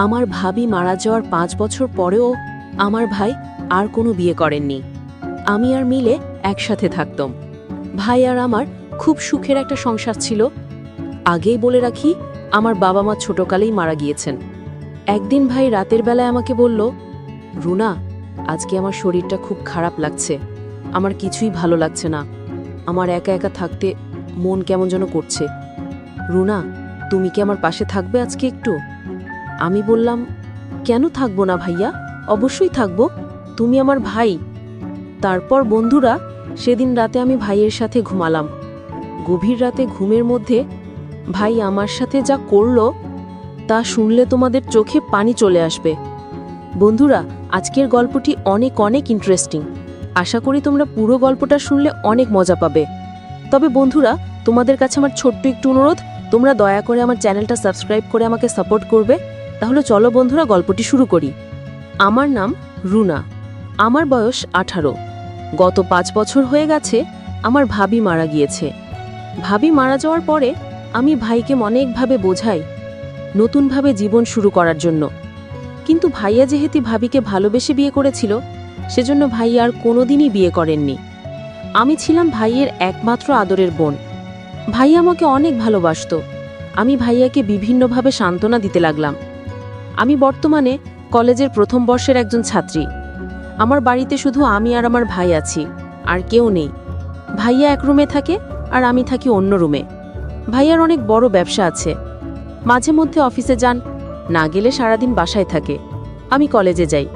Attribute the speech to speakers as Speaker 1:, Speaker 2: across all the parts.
Speaker 1: আমার ভাবি মারা যাওয়ার ৫ বছর পরেও আমার ভাই আর কোনো বিয়ে করেননি। আমি আর মিলে একসাথে থাকতাম। ভাই আর আমার খুব সুখের একটা সংসার ছিল। আগেই বলে রাখি, আমার বাবা মা ছোটকালেই মারা গিয়েছেন। একদিন ভাই রাতের বেলায় আমাকে বলল, রুনা, আজকে আমার শরীরটা খুব খারাপ লাগছে, আমার কিছুই ভালো লাগছে না, আমার একা একা থাকতে মন কেমন যেন করছে। রুনা, তুমি কি আমার পাশে থাকবে আজকে একটু? আমি বললাম, কেন থাকবো না ভাইয়া, অবশ্যই থাকবো, তুমি আমার ভাই। তারপর বন্ধুরা, সেদিন রাতে আমি ভাইয়ের সাথে ঘুমালাম। গভীর রাতে ঘুমের মধ্যে ভাই আমার সাথে যা করলো তা শুনলে তোমাদের চোখে পানি চলে আসবে। বন্ধুরা, আজকের গল্পটি অনেক অনেক ইন্টারেস্টিং। আশা করি তোমরা পুরো গল্পটা শুনলে অনেক মজা পাবে। তবে বন্ধুরা, তোমাদের কাছে আমার ছোট্ট একটু অনুরোধ, তোমরা দয়া করে আমার চ্যানেলটা সাবস্ক্রাইব করে আমাকে সাপোর্ট করবে। তাহলে চলো বন্ধুরা, গল্পটি শুরু করি। আমার নাম রুনা, আমার বয়স 18। গত 5 বছর হয়ে গেছে আমার ভাবি মারা গিয়েছে। ভাবি মারা যাওয়ার পরে আমি ভাইকে অনেকভাবে বোঝাই নতুনভাবে জীবন শুরু করার জন্য। কিন্তু ভাইয়া যেহেতু ভাবিকে ভালোবেসে বিয়ে করেছিল, সেজন্য ভাই আর কোনোদিনই বিয়ে করেননি। আমি ছিলাম ভাইয়ের একমাত্র আদরের বোন। ভাই আমাকে অনেক ভালোবাসত। আমি ভাইয়াকে বিভিন্নভাবে সান্ত্বনা দিতে লাগলাম। আমি বর্তমানে কলেজের প্রথম বর্ষের একজন ছাত্রী। আমার বাড়িতে শুধু আমি আর আমার ভাই আছি, আর কেউ নেই। ভাইয়া এক রুমে থাকে আর আমি থাকি অন্য রুমে। ভাইয়ার অনেক বড় ব্যবসা আছে। মাঝে মধ্যে অফিসে যান, না গেলে সারাদিন বাসায় থাকে। আমি কলেজে যাই।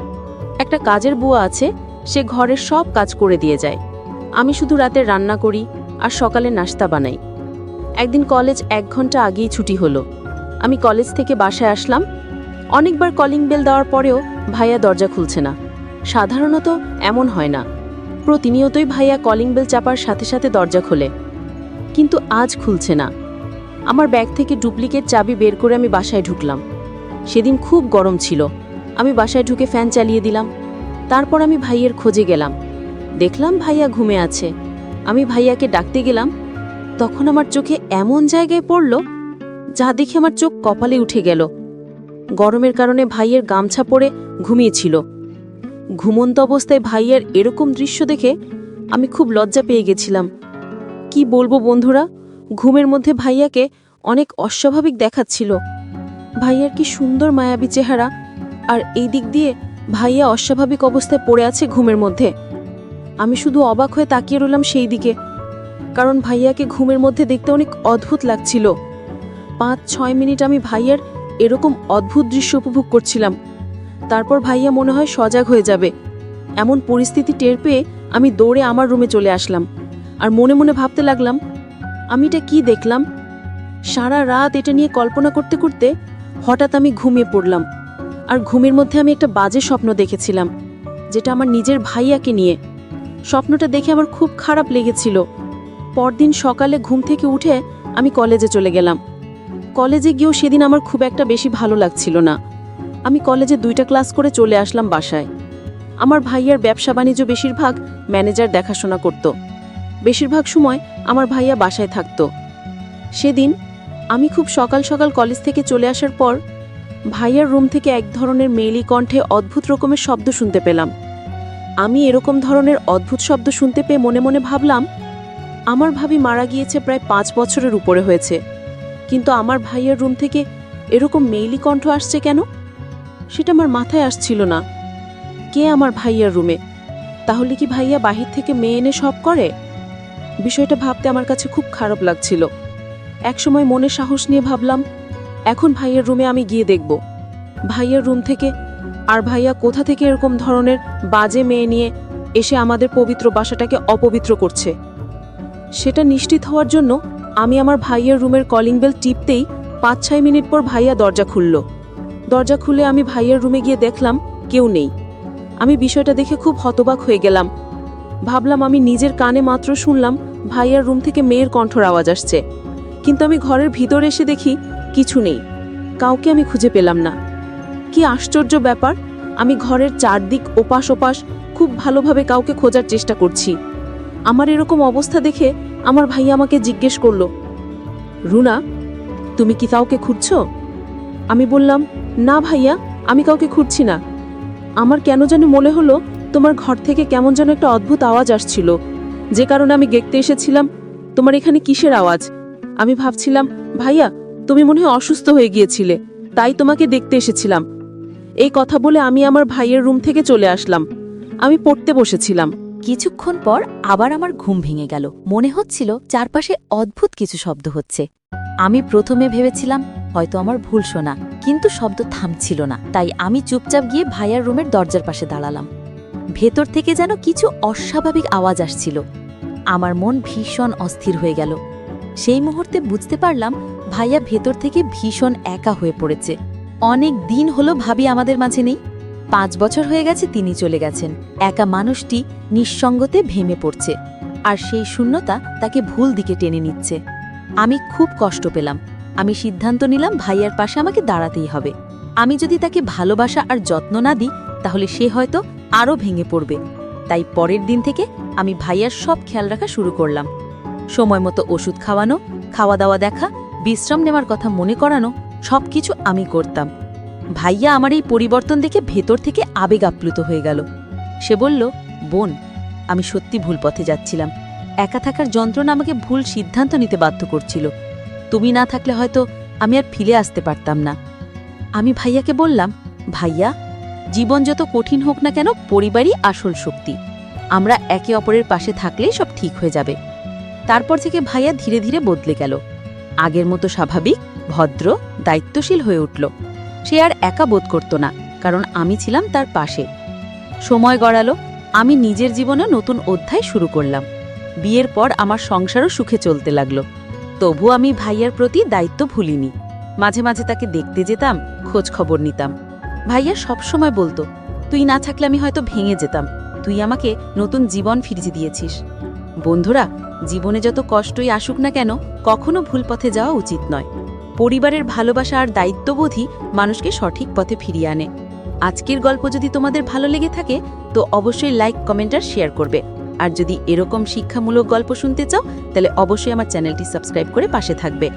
Speaker 1: একটা কাজের বুয়া আছে, সে ঘরের সব কাজ করে দিয়ে যায়। আমি শুধু রাতে রান্না করি আর সকালে নাস্তা বানাই। একদিন কলেজ 1 ঘন্টা আগেই ছুটি হলো। আমি কলেজ থেকে বাসায় আসলাম। অনেকবার কলিং বেল দেওয়ার পরেও ভাইয়া দরজা খুলছে না। সাধারণত এমন হয় না, প্রতিনিয়তই ভাইয়া কলিং বেল চাপার সাথে সাথে দরজা খোলে, কিন্তু আজ খুলছে না। আমার ব্যাগ থেকে ডুপ্লিকেট চাবি বের করে আমি বাসায় ঢুকলাম। সেদিন খুব গরম ছিল। আমি বাসায় ঢুকে ফ্যান চালিয়ে দিলাম। তারপর আমি ভাইয়ের খোঁজে গেলাম। দেখলাম ভাইয়া ঘুমে আছে। আমি ভাইয়াকে ডাকতে গেলাম, তখন আমার চোখে এমন জায়গায় পড়ল যা দেখে আমার চোখ কপালে উঠে গেল। গরমের কারণে ভাইয়ের গামছা পরে ঘুমিয়েছিল। ঘুমন্ত অবস্থায় ভাইয়ের এরকম দৃশ্য দেখে আমি খুব লজ্জা পেয়ে গেছিলাম। কি বলবো বন্ধুরা, ঘুমের মধ্যে ভাইয়াকে অনেক অস্বাভাবিক দেখাচ্ছিল। ভাইয়ার কি সুন্দর মায়াবী চেহারা, আর এই দিক দিয়ে ভাইয়া অস্বাভাবিক অবস্থায় পড়ে আছে ঘুমের মধ্যে। আমি শুধু অবাক হয়ে তাকিয়ে রইলাম সেই দিকে, কারণ ভাইয়াকে ঘুমের মধ্যে দেখতে অনেক অদ্ভুত লাগছিল। 5-6 মিনিট আমি ভাইয়ার এরকম অদ্ভুত দৃশ্য উপভোগ করছিলাম। তারপর ভাইয়া মনে হয় সজাগ হয়ে যাবে, এমন পরিস্থিতি টের পেয়ে আমি দৌড়ে আমার রুমে চলে আসলাম। আর মনে মনে ভাবতে লাগলাম, আমি এটা কি দেখলাম। সারা রাত এটা নিয়ে কল্পনা করতে করতে হঠাৎ আমি ঘুমিয়ে পড়লাম। আর ঘুমের মধ্যে আমি একটা বাজে স্বপ্ন দেখেছিলাম, যেটা আমার নিজের ভাইয়াকে নিয়ে। স্বপ্নটা দেখে আমার খুব খারাপ লেগেছিল। পরদিন সকালে ঘুম থেকে উঠে আমি কলেজে চলে গেলাম। কলেজে গিয়েও সেদিন আমার খুব একটা বেশি ভালো লাগছিল না। আমি কলেজে 2টা ক্লাস করে চলে আসলাম বাসায়। আমার ভাইয়ার ব্যবসা বাণিজ্য বেশিরভাগ ম্যানেজার দেখাশোনা করত। বেশিরভাগ সময় আমার ভাইয়া বাসায় থাকত। সেদিন আমি খুব সকাল সকাল কলেজ থেকে চলে আসার পর ভাইয়ার রুম থেকে এক ধরনের মেয়েলি কণ্ঠে অদ্ভুত রকমের শব্দ শুনতে পেলাম। আমি এরকম ধরনের অদ্ভুত শব্দ শুনতে পেয়ে মনে মনে ভাবলাম, আমার ভাবি মারা গিয়েছে প্রায় 5 বছরের উপরে হয়েছে, কিন্তু আমার ভাইয়ার রুম থেকে এরকম মেইলি কণ্ঠ আসছে কেন? সেটা আমার মাথায় আসছিল না। কে আমার ভাইয়ার রুমে? তাহলে কি ভাইয়া বাহির থেকে মেয়ে এনে সব করে? বিষয়টা ভাবতে আমার কাছে খুব খারাপ লাগছিল। একসময় মনে সাহস নিয়ে ভাবলাম, এখন ভাইয়ার রুমে আমি গিয়ে দেখব ভাইয়ার রুম থেকে আর ভাইয়া কোথা থেকে এরকম ধরনের বাজে মেয়ে নিয়ে এসে আমাদের পবিত্র বাসাটাকে অপবিত্র করছে। সেটা নিশ্চিত হওয়ার জন্য আমি আমার ভাইয়ার রুমের কলিং বেল টিপতেই 5-6 মিনিট পর ভাইয়া দরজা খুলল। দরজা খুলে আমি ভাইয়ার রুমে গিয়ে দেখলাম কেউ নেই। আমি বিষয়টা দেখে খুব হতবাক হয়ে গেলাম। ভাবলাম আমি নিজের কানে মাত্র শুনলাম ভাইয়ার রুম থেকে মেয়ের কণ্ঠর আওয়াজ আসছে, কিন্তু আমি ঘরের ভিতরে এসে দেখি কিছু নেই, কাউকে আমি খুঁজে পেলাম না। কি আশ্চর্য ব্যাপার! আমি ঘরের চারদিক ওপাশ ওপাশ খুব ভালোভাবে কাউকে খোঁজার চেষ্টা করছি। আমার এরকম অবস্থা দেখে আমার ভাইয়া আমাকে জিজ্ঞেস করলো, রুনা, তুমি কি কাউকে খুঁজছো? আমি বললাম, না ভাইয়া, আমি কাউকে খুঁজছি না। আমার কেন যেন মনে হলো তোমার ঘর থেকে কেমন যেন একটা অদ্ভুত আওয়াজ আসছিল, যে কারণে আমি দেখতে এসেছিলাম। তোমার এখানে কিসের আওয়াজ? আমি ভাবছিলাম ভাইয়া তুমি মনে হয় অসুস্থ হয়ে গিয়েছিলে, তাই তোমাকে দেখতে এসেছিলাম। এই কথা বলে আমি আমার ভাইয়ের রুম থেকে চলে আসলাম। আমি পড়তে বসেছিলাম।
Speaker 2: কিছুক্ষণ পর আবার আমার ঘুম ভেঙে গেল। মনে হচ্ছিল চারপাশে অদ্ভুত কিছু শব্দ হচ্ছে। আমি প্রথমে ভেবেছিলাম হয়তো আমার ভুল শোনা, কিন্তু শব্দ থামছিল না। তাই আমি চুপচাপ গিয়ে ভাইয়ার রুমের দরজার পাশে দাঁড়ালাম। ভেতর থেকে যেন কিছু অস্বাভাবিক আওয়াজ আসছিল। আমার মন ভীষণ অস্থির হয়ে গেল। সেই মুহূর্তে বুঝতে পারলাম ভাইয়া ভেতর থেকে ভীষণ একা হয়ে পড়েছে। অনেক দিন হলো ভাবি আমাদের মাঝে নেই। 5 বছর হয়ে গেছে তিনি চলে গেছেন। একা মানুষটি নিঃসঙ্গতে ভেঙে পড়ছে, আর সেই শূন্যতা তাকে ভুল দিকে টেনে নিচ্ছে। আমি খুব কষ্ট পেলাম। আমি সিদ্ধান্ত নিলাম ভাইয়ার পাশে আমাকে দাঁড়াতেই হবে। আমি যদি তাকে ভালোবাসা আর যত্ন না দিই, তাহলে সে হয়তো আরও ভেঙে পড়বে। তাই পরের দিন থেকে আমি ভাইয়ার সব খেয়াল রাখা শুরু করলাম। সময় মতো ওষুধ খাওয়ানো, খাওয়া দাওয়া দেখা, বিশ্রাম নেওয়ার কথা মনে করানো, সবকিছু আমি করতাম। ভাইয়া আমার এই পরিবর্তন দেখে ভেতর থেকে আবেগ আপ্লুত হয়ে গেল। সে বলল, বোন, আমি সত্যি ভুল পথে যাচ্ছিলাম। একা থাকার যন্ত্রণা আমাকে ভুল সিদ্ধান্ত নিতে বাধ্য করছিল। তুমি না থাকলে হয়তো আমি আর ফিরে আসতে পারতাম না। আমি ভাইয়াকে বললাম, ভাইয়া, জীবন যত কঠিন হোক না কেন, পরিবারই আসল শক্তি। আমরা একে অপরের পাশে থাকলেই সব ঠিক হয়ে যাবে। তারপর থেকে ভাইয়া ধীরে ধীরে বদলে গেল। আগের মতো স্বাভাবিক, ভদ্র, দায়িত্বশীল হয়ে উঠল। সে আর একা বোধ করত না, কারণ আমি ছিলাম তার পাশে। সময় গড়ালো, আমি নিজের জীবনে নতুন অধ্যায় শুরু করলাম। বিয়ের পর আমার সংসারও সুখে চলতে লাগলো। তবু আমি ভাইয়ার প্রতি দায়িত্ব ভুলিনি। মাঝে মাঝে তাকে দেখতে যেতাম, খোঁজ খবর নিতাম। ভাইয়া সবসময় বলতো, তুই না থাকলে আমি হয়তো ভেঙে যেতাম। তুই আমাকে নতুন জীবন ফিরিয়ে দিয়েছিস। বন্ধুরা, জীবনে যত কষ্টই আসুক না কেন, কখনো ভুল পথে যাওয়া উচিত নয়। পরিবারের ভালোবাসা আর দায়িত্ববোধই মানুষকে সঠিক পথে ফিরিয়ে আনে। আজকের গল্প যদি তোমাদের ভালো লেগে থাকে, তো অবশ্যই লাইক, কমেন্ট আর শেয়ার করবে। আর যদি এরকম শিক্ষামূলক গল্প শুনতে চাও, তাহলে অবশ্যই আমার চ্যানেলটি সাবস্ক্রাইব করে পাশে থাকবে।